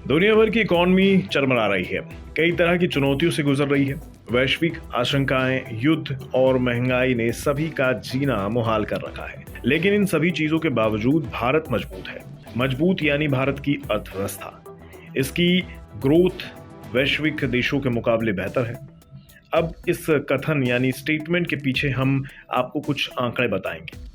दुनिया भर की इकॉनमी चरमरा रही है, कई तरह की चुनौतियों से गुजर रही है। वैश्विक आशंकाएं, युद्ध और महंगाई ने सभी का जीना मुहाल कर रखा है। लेकिन इन सभी चीजों के बावजूद भारत मजबूत है। मजबूत यानी भारत की अर्थव्यवस्था, इसकी ग्रोथ वैश्विक देशों के मुकाबले बेहतर है। अब इस कथन यानी स्टेटमेंट के पीछे हम आपको कुछ आंकड़े बताएंगे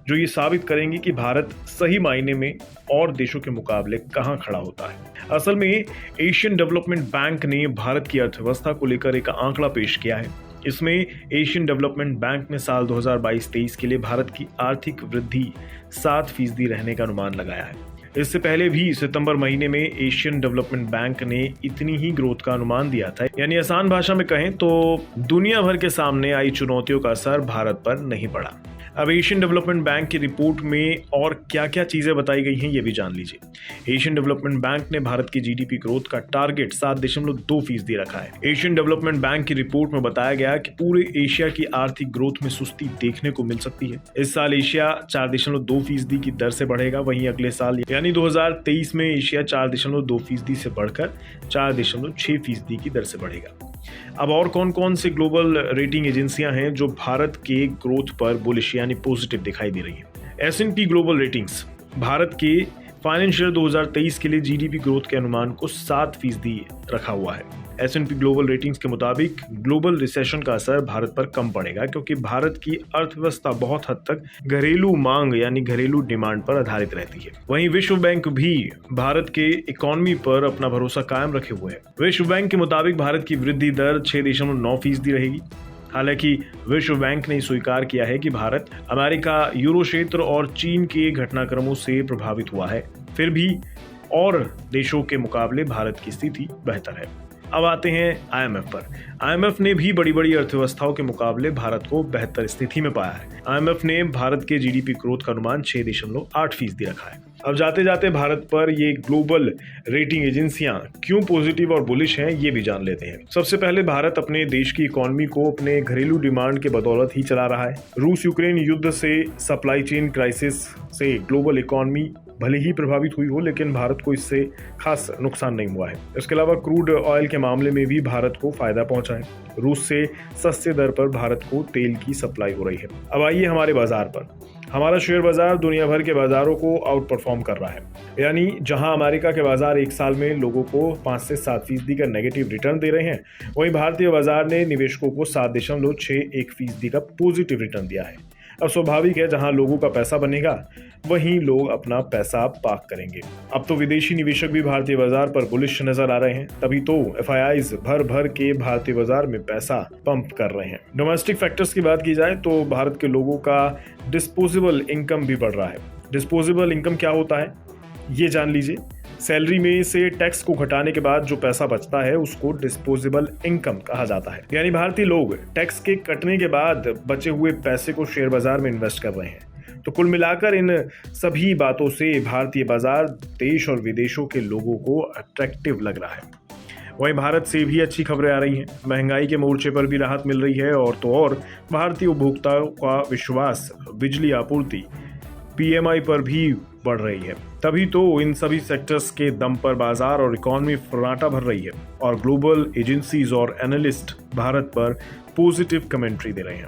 जो ये साबित करेंगे कि भारत सही मायने में और देशों के मुकाबले कहां खड़ा होता है। असल में एशियन डेवलपमेंट बैंक ने भारत की अर्थव्यवस्था को लेकर एक आंकड़ा पेश किया है। इसमें एशियन डेवलपमेंट बैंक ने साल 2022-23 के लिए भारत की आर्थिक वृद्धि 7% रहने का अनुमान लगाया है। इससे पहले भी सितंबर महीने में एशियन डेवलपमेंट बैंक ने इतनी ही ग्रोथ का अनुमान दिया था। यानी आसान भाषा में कहें तो दुनिया भर के सामने आई चुनौतियों का असर भारत पर नहीं पड़ा। अब एशियन डेवलपमेंट बैंक की रिपोर्ट में और क्या क्या चीजें बताई गई हैं ये भी जान लीजिए। एशियन डेवलपमेंट बैंक ने भारत की जीडीपी ग्रोथ का टारगेट 7.2% रखा है। एशियन डेवलपमेंट बैंक की रिपोर्ट में बताया गया कि पूरे एशिया की आर्थिक ग्रोथ में सुस्ती देखने को मिल सकती है। इस साल एशिया 4.2% की दर से बढ़ेगा, वहीं अगले साल यानी 2023 में एशिया 4.2% से बढ़कर 4.6% की दर से बढ़ेगा। अब और कौन कौन से ग्लोबल रेटिंग एजेंसियां हैं जो भारत के ग्रोथ पर बुलिश यानी पॉजिटिव दिखाई दे रही हैं? S&P ग्लोबल रेटिंग्स भारत के फाइनेंशियल 2023 के लिए जीडीपी ग्रोथ के अनुमान को 7% रखा हुआ है। S&P ग्लोबल रेटिंग्स के मुताबिक ग्लोबल रिसेशन का असर भारत पर कम पड़ेगा क्योंकि भारत की अर्थव्यवस्था बहुत हद तक घरेलू मांग यानी घरेलू डिमांड पर आधारित रहती है। वहीं विश्व बैंक भी भारत के इकोनॉमी पर अपना भरोसा कायम रखे हुए है। विश्व बैंक के मुताबिक भारत की वृद्धि दर 6.9% रहेगी। हालांकि विश्व बैंक ने स्वीकार किया है कि भारत अमेरिका, यूरो क्षेत्र और चीन के घटनाक्रमों से प्रभावित हुआ है, फिर भी और देशों के मुकाबले भारत की स्थिति बेहतर है। अब आते हैं IMF पर। IMF ने भी बड़ी बड़ी अर्थव्यवस्थाओं के मुकाबले भारत को बेहतर स्थिति में पाया है। IMF ने भारत के जीडीपी ग्रोथ का अनुमान 6.8% रखा है। अब जाते जाते भारत पर ये ग्लोबल रेटिंग एजेंसियां क्यों पॉजिटिव और बुलिश हैं ये भी जान लेते हैं। सबसे पहले भारत अपने देश की इकोनॉमी को अपने घरेलू डिमांड के बदौलत ही चला रहा है। रूस यूक्रेन युद्ध से सप्लाई चेन क्राइसिस से ग्लोबल इकोनॉमी भले ही प्रभावित हुई हो, लेकिन भारत को इससे खास नुकसान नहीं हुआ है। इसके अलावा क्रूड ऑयल के मामले में भी भारत को फायदा पहुंचा है। रूस से सस्ते दर पर भारत को तेल की सप्लाई हो रही है। अब आइए हमारे बाजार पर। हमारा शेयर बाजार दुनिया भर के बाजारों को आउट परफॉर्म कर रहा है। यानी जहां अमेरिका के बाजार एक साल में लोगों को 5 से 7% का नेगेटिव रिटर्न दे रहे हैं, वहीं भारतीय बाजार ने निवेशकों को 7.61% का पॉजिटिव रिटर्न दिया है। अब स्वाभाविक है, जहां लोगों का पैसा बनेगा वहीं लोग अपना पैसा पार्क करेंगे। अब तो विदेशी निवेशक भी भारतीय बाजार पर बुलिश नजर आ रहे हैं, तभी तो FIIs भर भर के भारतीय बाजार में पैसा पंप कर रहे हैं। डोमेस्टिक फैक्टर्स की बात की जाए तो भारत के लोगों का डिस्पोजेबल इनकम भी बढ़ रहा है। डिस्पोजेबल इनकम क्या होता है ये जान लीजिए। सैलरी में से टैक्स को घटाने के बाद जो पैसा बचता है उसको डिस्पोजेबल इनकम कहा जाता है। यानी भारतीय लोग टैक्स के कटने के बाद बचे हुए पैसे को शेयर बाजार में इन्वेस्ट कर रहे हैं। तो कुल मिलाकर इन सभी बातों से भारतीय बाजार देश और विदेशों के लोगों को अट्रैक्टिव लग रहा है। वहीं भारत से भी अच्छी खबरें आ रही हैं। महंगाई के मोर्चे पर भी राहत मिल रही है और तो और भारतीय उपभोक्ताओं का विश्वास बिजली आपूर्ति PMI पर भी बढ़ रही है। तभी तो इन सभी सेक्टर्स के दम पर बाजार और इकोनॉमी फर्राटा भर रही है और ग्लोबल एजेंसीज और एनालिस्ट भारत पर पॉजिटिव कमेंट्री दे रहे हैं।